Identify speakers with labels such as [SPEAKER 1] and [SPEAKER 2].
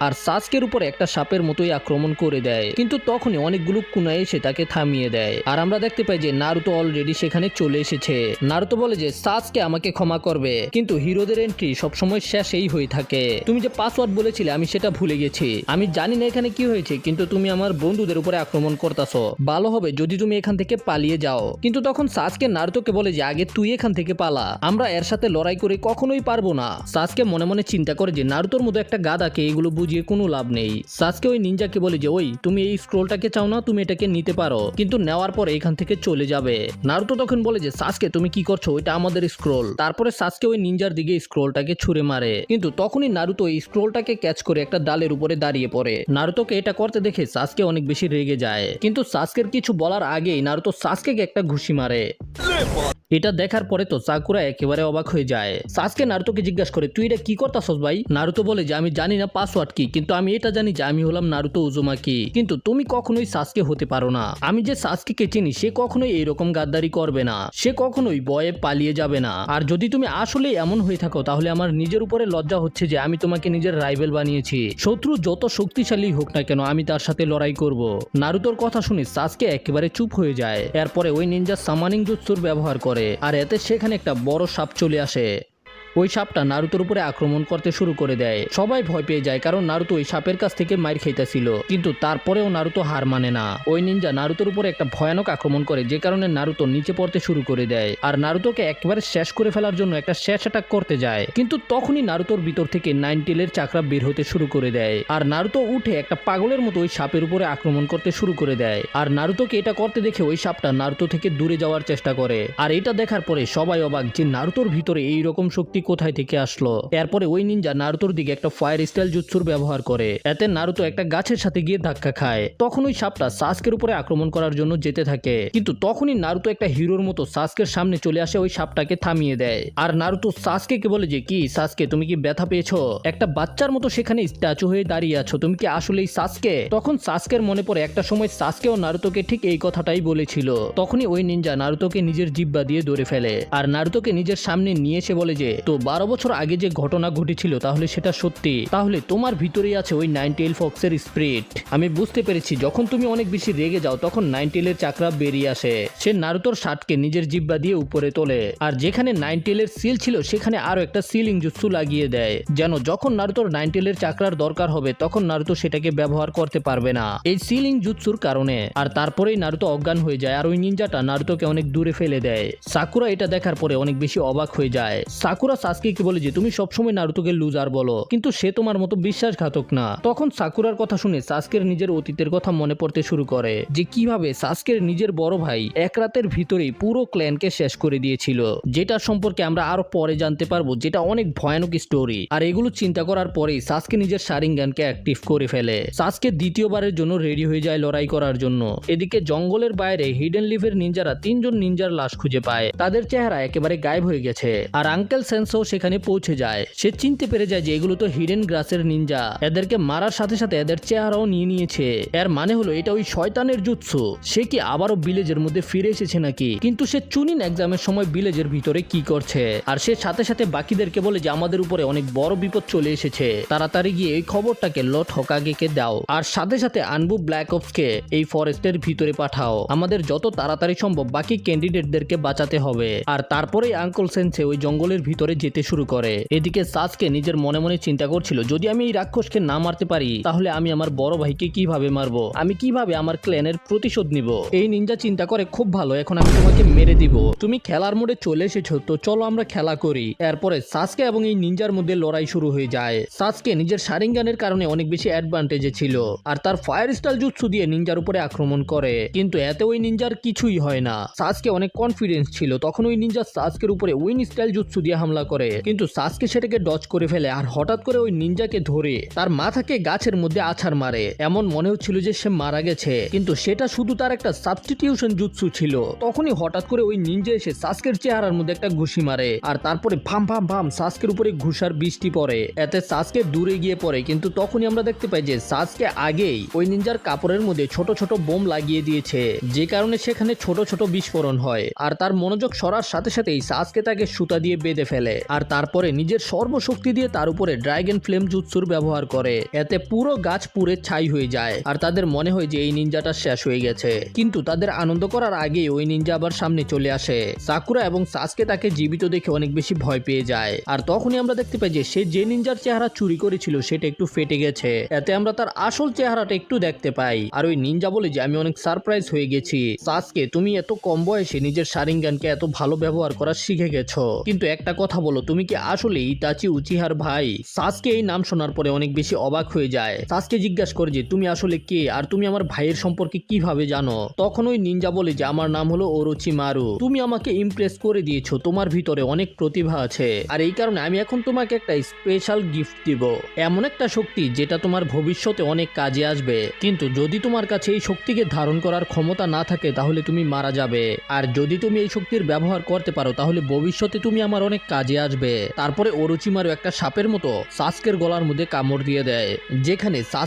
[SPEAKER 1] আর সাসকের উপরে একটা সাপের মতোই আক্রমণ করে দেয়, কিন্তু তখনই অনেকগুলো কুনায় এসে তাকে থামিয়ে দেয়। আর আমরা দেখতে পাই যে নারুতো অলরেডি সেখানে চলে এসেছে। নারুতো বলে যে সাসকে আমাকে ক্ষমা করবে, কিন্তু হিরোদের এন্ট্রি সবসময় শেষেই হয়ে থাকে। তুমি যে পাসওয়ার্ড বলেছিলে আমি সেটা ভুলে গেছি। আমি জানি না এখানে কি হয়েছে, কিন্তু তুমি আমার বন্ধুদের উপরে আক্রমণ করতেছো। ভালো হবে যদি তুমি এখান থেকে পালিয়ে যাও। কিন্তু তখন সাসকে নারুতোকে বলে যে আগে তুই এখান থেকে পালা, আমরা এর সাথে লড়াই করে কখনোই পারবো না। সাসকে মনে মনে চিন্তা করে যে নারুতোর মতো একটা গাদাকে এগুলো বুঝিয়ে কোনো লাভ নেই। সাসকে ওই নিনজাকে বলে যে ওই তুমি এই স্ক্রোলটাকে চাও না, তুমি এটাকে নিতে পারো, কিন্তু নেওয়ার পরে এখান থেকে চলে যাবে। নারুতো তখন বলে যে সাসকে তুমি কি করছো, ওইটা আমাদের স্ক্রোল। তারপরে সাসকে ওই নিনজার দিকে স্ক্রোলটাকে ছুঁড়ে মারে, কিন্তু তখনই নারুতো এই স্ক্রোলটাকে ক্যাচ করে একটা ডালের উপরে দাঁড়িয়ে পড়ে। নারুতোকে এটা করতে দেখে সাসকে অনেক বেশি রেগে যায়, কিন্তু সাসকের কিছু বলার আগেই নারুতো সাসকেকে একটা ঘুষি মারে। এটা দেখার পরে তো সাকুরা একেবারে অবাক হয়ে যায়। সাসকে নারুতোকে জিজ্ঞাসা করে তুই এটা কি করতাছস ভাই? নারুতো বলে যে আমি জানি না পাসওয়ার্ড কি, কিন্তু আমি এটা জানি যে আমি হলাম নারুতো উজুমাকি, কিন্তু তুমি কখনোই সাসকে হতে পারো না। আমি যে সাসকে চিনি সে কখনোই এইরকম গাদ্দারি করবে না, সে কখনোই ভয়ে পালিয়ে যাবে না। আর যদি তুমি আসলে এমন হয়ে থাকো তাহলে আমার নিজের উপরে লজ্জা হচ্ছে যে আমি তোমাকে নিজের রাইভেল বানিয়েছি। শত্রু যত শক্তিশালী হোক না কেন আমি তার সাথে লড়াই করব। নারুতোর কথা শুনে সাসকে একেবারে চুপ হয়ে যায়। এরপরে ওই নিনজা সামানিং জুৎসুর ব্যবহার করে, আর এতে সেখানে একটা বড় সাপ চলে আসে। ওই সাপটা নারুতোর উপরে আক্রমণ করতে শুরু করে দেয়। সবাই ভয় পেয়ে যায়, কারণ নারুতো ওই সাপের কাছ থেকে মাইর খাইতেছিল, কিন্তু তারপরেও নারুতো হার মানে না। ওই নিনজা নারুতোর উপরে একটা ভয়ানক আক্রমণ করে, যে কারণে নারুতো নিচে পড়তে শুরু করে দেয়। আর নারুতোকে একেবারে শেষ করে ফেলার জন্য একটা শেষ অ্যাটাক করতে যায়, কিন্তু তখনই নারুতোর ভিতর থেকে নাইন টেলের চাকরা বের হতে শুরু করে দেয়। আর নারুতো উঠে একটা পাগলের মতো ওই সাপের উপরে আক্রমণ করতে শুরু করে দেয়। আর নারুতোকে এটা করতে দেখে ওই সাপটা নারুতো থেকে দূরে যাওয়ার চেষ্টা করে। আর এটা দেখার পরে সবাই অবাক যে নারুতোর ভিতরে এই রকম শক্তি কোথায় থেকে আসলো। এরপরে ওই নিনজা নারুতোর দিকে একটা ফায়ার স্টাইল জুৎসুর ব্যবহার করে, এতে নারুতো একটা গাছের সাথে গিয়ে ধাক্কা খায়। তখন ওই সাপটা সাসকের উপরে আক্রমণ করার জন্য যেতে থাকে, কিন্তু তখনই নারুতো একটা হিরোর মতো সাসকের সামনে চলে আসে, ওই সাপটাকে থামিয়ে দেয়। আর নারুতো সাসকে বলে যে কি সাসকে তুমি কি ব্যথা পেয়েছো? একটা বাচ্চার মতো সেখানে স্ট্যাচু হয়ে দাঁড়িয়ে আছো, তুমি কি আসলেই সাসকে? তখন সাসকের মনে পড়ে একটা সময় সাসকেও নারুতোকে ঠিক এই কথাটাই বলেছিল। তখনই ওই নিনজা নারুতোকে নিজের জিহ্বা দিয়ে ধরে ফেলে, আর নারুতোকে নিজের সামনে নিয়ে এসে বলে যে তো 12 বছর আগে যে ঘটনা ঘটেছিল তাহলে সেটা সত্যি, তাহলে তোমার ভিতরেই আছে ওই নাইন টেল ফক্সের স্পিরিট। আমি বুঝতে পেরেছি যখন তুমি অনেক বেশি রেগে যাও তখন নাইন টেলের চাকরা বেরিয়ে আসে। সে নারুতোর শার্টকে নিজের জিহ্বা দিয়ে উপরে তোলে, আর যেখানে নাইন টেলের সিল ছিল সেখানে আরো একটা সিলিং জুৎসু লাগিয়ে দেয়, যেন যখন নারুতোর নাইন টেলের চাকরার দরকার হবে তখন নারুতো সেটাকে ব্যবহার করতে পারবে না এই সিলিং জুৎসুর কারণে। আর তারপরেই নারুতো অজ্ঞান হয়ে যায়, আর ওই নিনজাটা নারুতোকে অনেক দূরে ফেলে দেয়। সাকুরা এটা দেখার পরে অনেক বেশি অবাক হয়ে যায়। সাকুরা সাসকেকে বলে যে তুমি সবসময় নারুতোকে লুজার বলো, কিন্তু সে তোমার মতো বিশ্বাসঘাতক না। তখন সাকুরার কথা শুনে সাসকের নিজের অতীতের কথা মনে পড়তে শুরু করে, যে কিভাবে সাসকের নিজের বড় ভাই এক রাতের ভিতরেই পুরো ক্ল্যানকে শেষ করে দিয়েছিল, যেটা সম্পর্কে আমরা আরো পরে জানতে পারবো, যেটা অনেক ভয়ানক স্টোরি। আর এগুলো চিন্তা করার পরেই সাসকে নিজের শারিঙ্গানকে অ্যাক্টিভ করে ফেলে। সাসকে দ্বিতীয়বারের জন্য রেডি হয়ে যায় লড়াই করার জন্য। এদিকে জঙ্গলের বাইরে হিডেন লিভের নিনজারা 3 জন নিনজার লাশ খুঁজে পায়, তাদের চেহারা একেবারে গায়েব হয়ে গেছে। আর আঙ্কেল সেন্সও সেখানে পৌঁছে যায়। সে চিনতে পেরে যায় যে এগুলো তো হিডেন গ্রাসের নিনজা, এদেরকে মারার সাথে সাথে এদের চেহারাও নিয়ে নিয়েছে। এর মানে হলো এটা ওই শয়তানের জুৎসু। সে কি আবারও ভিলেজের মধ্যে ফিরে এসেছে নাকি? কিন্তু সে চুনিন এক্সামের সময় ভিলেজের ভিতরে কি করছে? আর সে সাথে সাথে বাকিদেরকে বলে যে আমাদের উপরে অনেক বড় বিপদ চলে এসেছে, তাড়াতাড়ি গিয়ে এই খবরটাকে লর্ড হোকাগেকে দাও, আর সাথে সাথে আনবু ব্ল্যাক অপসকে এই ফরেস্টের ভিতরে পাঠাও। আমাদের যত তাড়াতাড়ি সম্ভব বাকি ক্যান্ডিডেটদেরকে বাঁচাতে হবে। আর তারপরেই আঙ্কেল সেন্সে ওই জঙ্গলের ভিতরে যেতে শুরু করে। এদিকে সাসকে নিজের মনে মনে চিন্তা করছিল, যদি আমি এই রাক্ষসকে না মারতে পারি তাহলে আমি আমার বড় ভাইকে কিভাবে মারবো, আমি কিভাবে আমার ক্ল্যানের প্রতিশোধ নিব। এই নিনজা চিন্তা করে খুব ভালো, এখন আমি তোমাকে মেরে দিব, তুমি খেলার মোড়ে চলে এসেছো, তো চলো আমরা খেলা করি। এরপরে সাসকে এবং এই নিনজার মধ্যে লড়াই শুরু হয়ে যায়। সাসকে নিজের শারিঙ্গানের কারণে অনেক বেশি অ্যাডভান্টেজে ছিল, আর তার ফায়ার স্টাইল জুৎসু দিয়ে নিনজার উপরে আক্রমণ করে, কিন্তু এতে ওই নিনজার কিছুই হয় না। সাসকে অনেক কনফিডেন্স ছিল, তখন ওই নিনজা সাসকের উপরে উইন স্টাইল জুৎসু দিয়ে হামলা করে, কিন্তু সাসকে সেটাকে ডজ করে ফেলে। আর হঠাৎ করে ওই নিনজাকে ধরে তার মাথাকে গাছের মধ্যে আছাড় মারে, এমন মনে হচ্ছিল যে সে মারা গেছে, কিন্তু সেটা শুধু তার একটা সাবস্টিটিউশন জুৎসু ছিল। তখনই হঠাৎ করে ওই নিনজা এসে সাসকের চেহারার মধ্যে একটা ঘুষি মারে, আর তারপরে ভাম ভাম ভাম সাসকের উপরে ঘুষার বৃষ্টি পড়ে, এতে সাসকে দূরে গিয়ে পড়ে। কিন্তু তখনই আমরা দেখতে পাই যে সাসকে আগেই ওই নিনজার কাপড়ের মধ্যে ছোট ছোট বোম লাগিয়ে দিয়েছে, যে কারণে সেখানে ছোট ছোট বিস্ফোরণ হয়। আর তার মনোযোগ সরার সাথে সাথেই সাসকে তাকে সুতা দিয়ে বেঁধে ফেলে। আর তারপরে নিজের সর্বশক্তি দিয়ে তার উপরে ড্রাগন ফ্লেম জুৎসুর ব্যবহার করে। এতে পুরো গাছ পুড়ে ছাই হয়ে যায় আর তাদের মনে হয় যে এই নিনজাটা শেষ হয়ে গেছে। কিন্তু তাদের আনন্দ করার আগে ওই নিনজা আবার সামনে চলে আসে। সাকুরা এবং সাসকে তাকে জীবিত দেখে অনেক বেশি ভয় পেয়ে যায়। আর তখনই আমরা দেখতে পাই যে সে যে নিনজার চেহারা চুরি করেছিল সেটা একটু ফেটে গেছে। এতে আমরা তার আসল চেহারাটা একটু দেখতে পাই। আর ওই নিনজা বলে যে আমি অনেক সারপ্রাইজ হয়ে গেছি সাসকে, তুমি এত কম বয়সে নিজের শারিঙ্গানকে এত ভালো ব্যবহার করা শিখে গেছো, কিন্তু একটা কথা বলো, তুমি কি আসলে ইতাচি উচিহার ভাই? সাসকে এই নাম শোনার পরে অনেক বেশি অবাক হয়ে যায়। সাসকে জিজ্ঞাসা করে যে তুমি আসলে কে আর তুমি আমার ভাইয়ের সম্পর্কে কিভাবে জানো? তখন ওই নিনজা বলে যে আমার নাম হলো ওরোচিমারু, তুমি আমাকে ইমপ্রেস করে দিয়েছো, তোমার ভিতরে অনেক প্রতিভা আছে আর এই কারণে আমি এখন তোমাকে একটা স্পেশাল গিফট দিব, এমন একটা শক্তি যেটা তোমার ভবিষ্যতে অনেক কাজে আসবে। কিন্তু যদি তোমার কাছে এই শক্তিকে ধারণ করার ক্ষমতা না থাকে তাহলে তুমি মারা যাবে, আর যদি তুমি এই শক্তির ব্যবহার করতে পারো তাহলে ভবিষ্যতে তুমি আমার অনেক কাজে আসবে। তারপরে ওরোচিমারু একটা সাপের মতো সাসকের গলার মধ্যে কামড় দিয়ে দেয়, যেখানে সাসকে